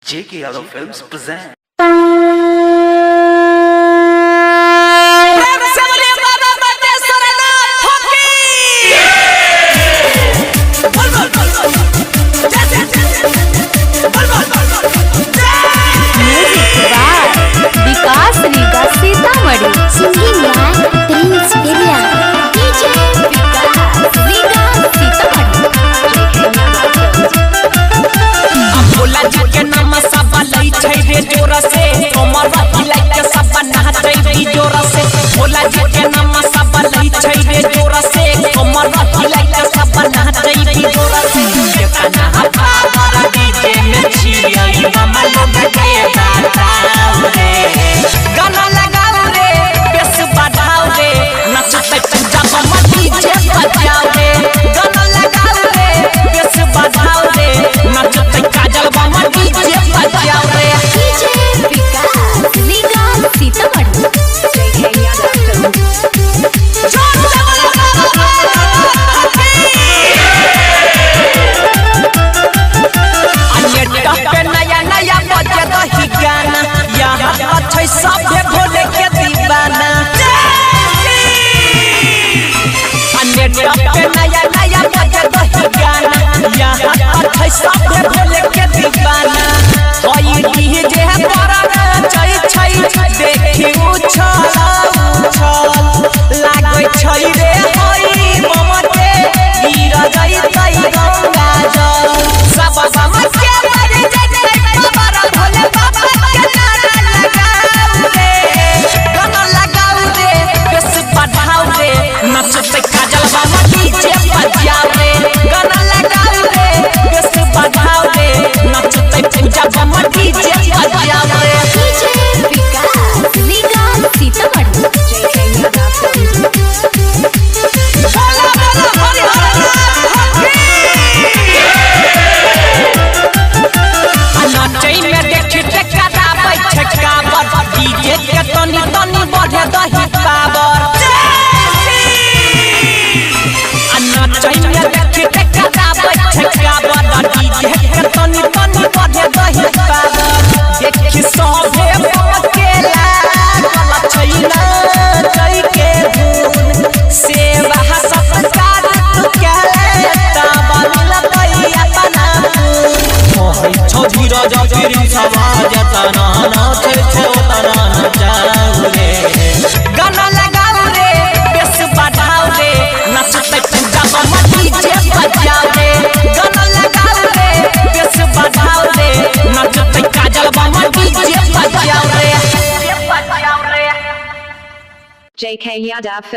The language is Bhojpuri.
J.K. Yadav Films present. Vikas Riga Sitamarhi singing line Prince Biriya DJ Vikas Riga Sitamarhi बोला के नाम सब लई छै रे जोर से कमर हिला के सब नाचै रे जोर से बोला के नाम सब लई छै रे जोर से कमर हिला के सब नाचै रे जोर से केतना पावर डीजे में छिया मामा लोग के बताओ रे गाना लगाओ रे बेस बढ़ाओ रे नचते पंजाब में डीजे बजाओ रे गाना लगाओ रे बेस बढ़ाओ रे नचते काजल मामा डीजे बजाओ रे डीजे विकास रीगा सीतामढ़ी नया नया बजे दही गाना यहाँ अच्छे सभे भोले के दीवाना नया नया बजे दही गाना यहाँ अच्छे सभे भोले के दीवाना डीजे बड़ा नाचै छै देखी उछल लागै छै रे हई ममते गिर जइतै गंगा जल सब समझ के मर जइतै बाबा भोले बाबा के नारा लगाओ रे गाना लगाओ रे बेस बढ़ाओ रे नचते काजल बाबा डीजे बजाओ रे गाना लगाओ रे बेस बढ़ाओ रे नचते पूजा बाबा डीजे बजाओ रे डीजे विकास रीगा सीतामढ़ी नाचै में देखी टकराबै छकाबर डीजे के तनी तनी बढ़े दही पावर नाचै में देखी टकराबै छकाबर डीजे के तनी तनी बढ़े दही पावर देखी सभे मकेला गला छैला जय के धुन सेवा सत्कार केले ताबल दैया बना छौ धीरज गिरी समाज तना नाचे छौ तना नचाओ रे गाना लगाओ रे बेस बढ़ाओ रे नचते पंजाब में डीजे बजाओ रे गाना लगाओ रे बेस बढ़ाओ रे नचते काजल बाबा डीजे बजाओ रे J.K. Yadav Films.